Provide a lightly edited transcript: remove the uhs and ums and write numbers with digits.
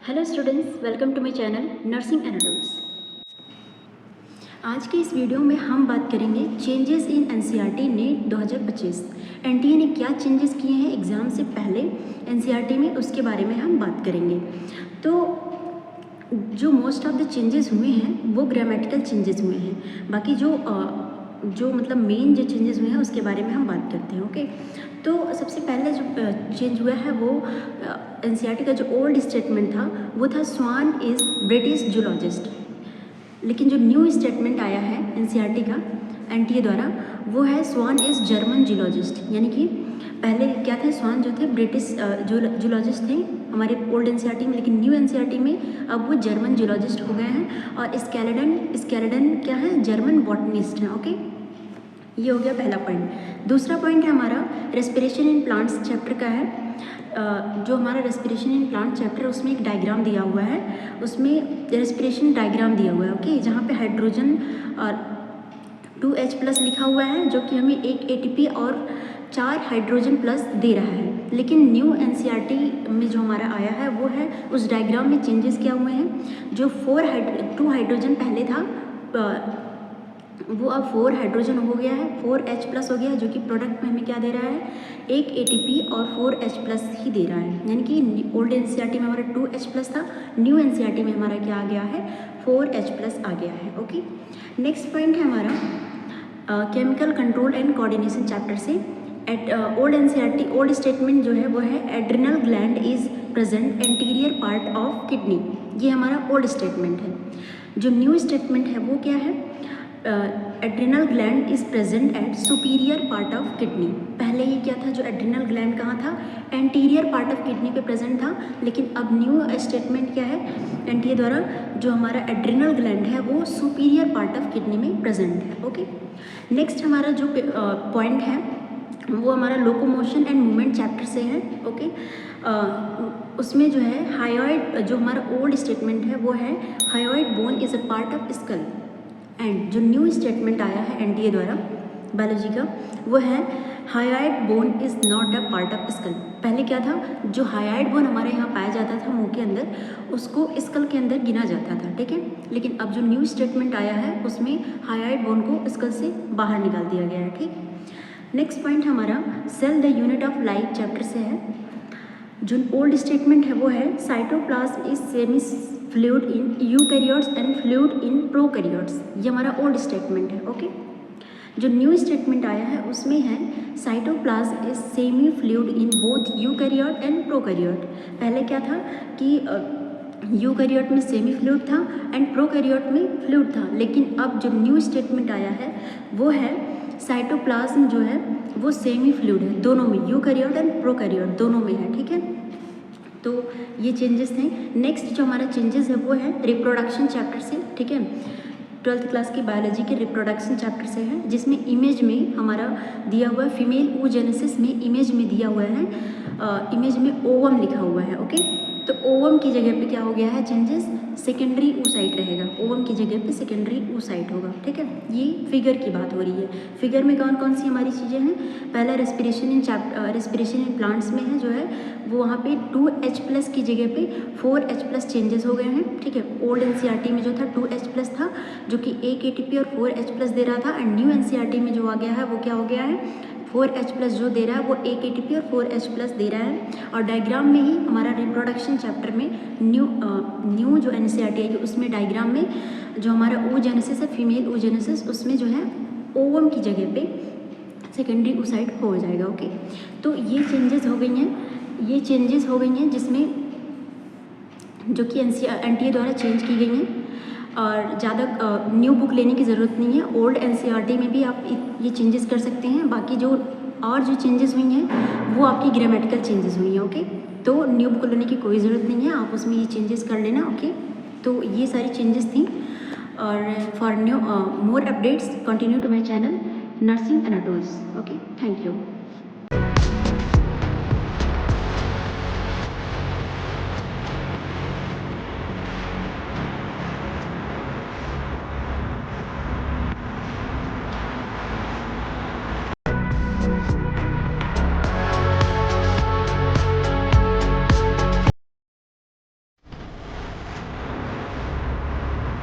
Hello students, welcome to my channel nursing anatomies. आज के इस वीडियो में हम बात करेंगे changes in NCERT NEET 2025। NTA ने क्या चेंजेस किए हैं एग्ज़ाम से पहले एनसीईआरटी में, उसके बारे में हम बात करेंगे। तो जो मोस्ट ऑफ द चेंजेस हुए हैं वो ग्रामेटिकल चेंजेस हुए हैं। बाकी जो मतलब मेन जो चेंजेस हुए हैं उसके बारे में हम बात करते हैं। ओके, तो सबसे पहले जो चेंज हुआ है वो एनसीईआरटी का जो ओल्ड स्टेटमेंट था वो था स्वान इज़ ब्रिटिश जूलॉजिस्ट। लेकिन जो न्यू स्टेटमेंट आया है एनसीईआरटी का एनटीए द्वारा वो है स्वान इज़ जर्मन जूलॉजिस्ट। यानी कि पहले क्या थे, स्वान जो थे ब्रिटिश जूलॉजिस्ट थे हमारे ओल्ड एनसीईआरटी में, लेकिन न्यू एनसीईआरटी में अब वो जर्मन जूलॉजिस्ट हो गए हैं। और स्केलेडन क्या है, जर्मन बॉटनिस्ट हैं। ओके, ये हो गया पहला पॉइंट। दूसरा पॉइंट है हमारा रेस्पिरेशन इन प्लांट्स चैप्टर का है। जो हमारा रेस्पिरेशन इन प्लांट चैप्टर उसमें एक डायग्राम दिया हुआ है, उसमें रेस्पिरेशन डायग्राम दिया हुआ है। ओके, जहाँ पे हाइड्रोजन और 2H+ लिखा हुआ है जो कि हमें 1 ATP और 4 हाइड्रोजन प्लस दे रहा है। लेकिन न्यू एनसीईआरटी में जो हमारा आया है वो है उस डायग्राम में चेंजेस क्या हुए हैं। जो 2 हाइड्रोजन पहले था वो अब 4 हाइड्रोजन हो गया है, 4H+ हो गया है, जो कि प्रोडक्ट में हमें क्या दे रहा है, 1 ATP और 4H+ ही दे रहा है। यानी कि ओल्ड एनसीईआरटी में हमारा 2H+ था, न्यू एनसीईआरटी में हमारा क्या आ गया है, 4H+ आ गया है। ओके, नेक्स्ट पॉइंट है हमारा chemical control and coordination chapter से। ओल्ड एनसीईआरटी ओल्ड स्टेटमेंट जो है वो है adrenal gland is present anterior part of kidney. ये हमारा ओल्ड स्टेटमेंट है। जो न्यू स्टेटमेंट है वो क्या है, adrenal gland is present at superior part of kidney. पहले ये क्या था, जो एड्रिनल ग्लैंड कहाँ था, एंटीरियर पार्ट ऑफ किडनी पे प्रेजेंट था। लेकिन अब न्यू स्टेटमेंट क्या है एनटीए द्वारा, जो हमारा एड्रिनल ग्लैंड है वो सुपीरियर पार्ट ऑफ किडनी में प्रेजेंट है। ओके, नेक्स्ट हमारा जो पॉइंट है वो हमारा लोकोमोशन एंड मूवमेंट चैप्टर से है। ओके, उसमें जो है हायोइड, जो हमारा ओल्ड स्टेटमेंट है वो है hyoid bone is a part of skull. And जो न्यू स्टेटमेंट आया है एनटीए द्वारा बायोलॉजी का वो है hyoid bone is not a part of skull. पहले क्या था, जो हायोइड बोन हमारे यहाँ पाया जाता था मुंह के अंदर, उसको स्कल के अंदर गिना जाता था। ठीक है, लेकिन अब जो न्यू स्टेटमेंट आया है उसमें हायोइड बोन को स्कल से बाहर निकाल दिया गया है। ठीक, नेक्स्ट पॉइंट हमारा cell the unit of life chapter से है। जो ओल्ड स्टेटमेंट है वो है cytoplasm is semi fluid in eukaryotes and fluid in prokaryotes. ये हमारा ओल्ड स्टेटमेंट है। ओके, जो न्यू स्टेटमेंट आया है उसमें है cytoplasm is semi fluid in both eukaryote and prokaryote. पहले क्या था कि यूकैरियोट में सेमी फ्लूइड था एंड प्रोकैरियोट में फ्लूइड था। लेकिन अब जो न्यू स्टेटमेंट आया है वो है साइटोप्लाज्म जो है वो सेमी फ्लूइड है, दोनों में, यूकैरियोट एंड प्रोकैरियोट दोनों में है। ठीक है, तो ये चेंजेस थे। नेक्स्ट जो हमारा चेंजेस है वो है रिप्रोडक्शन चैप्टर से। ठीक है, 12th क्लास की बायोलॉजी के रिप्रोडक्शन चैप्टर से है, जिसमें इमेज में हमारा दिया हुआ है फीमेल oogenesis में इमेज में दिया हुआ है, इमेज में ओवम लिखा हुआ है। ओके, तो ओवम की जगह पे क्या हो गया है चेंजेस, सेकेंडरी oocyte रहेगा, ओवम की जगह पे सेकेंडरी oocyte होगा। ठीक है, ये फिगर की बात हो रही है। फिगर में कौन कौन सी हमारी चीज़ें हैं, पहला रेस्पिरेशन इन प्लांट्स में है जो है वो वहाँ पे 2H+ की जगह पे 4H+ चेंजेस हो गए हैं। ठीक है, ओल्ड एनसीईआरटी में जो था 2H+ था जो कि 1 ATP और 4H+ दे रहा था, एंड न्यू एनसीईआरटी में जो आ गया है वो क्या हो गया है, 4H+ जो दे रहा है वो 1 ATP और 4H+ दे रहा है। और डायग्राम में ही हमारा रिप्रोडक्शन चैप्टर में न्यू जो एनसीईआरटी है उसमें डायग्राम में जो हमारा oogenesis है, फीमेल oogenesis, उसमें जो है ओवम की जगह पे सेकेंडरी oocyte हो जाएगा। ओके, तो ये चेंजेस हो गई हैं जिसमें जो कि एनटीए द्वारा चेंज की गई हैं। और ज़्यादा न्यू बुक लेने की ज़रूरत नहीं है, ओल्ड एनसीईआरटी में भी आप ये चेंजेस कर सकते हैं। बाकी जो चेंजेस हुई हैं वो आपकी ग्रामेटिकल चेंजेस हुई हैं। ओके, तो न्यू बुक लेने की कोई ज़रूरत नहीं है, आप उसमें ये चेंजेस कर लेना। ओके, तो ये सारी चेंजेस थी। और for more updates continue to my channel nursing anatomies. Okay, thank you.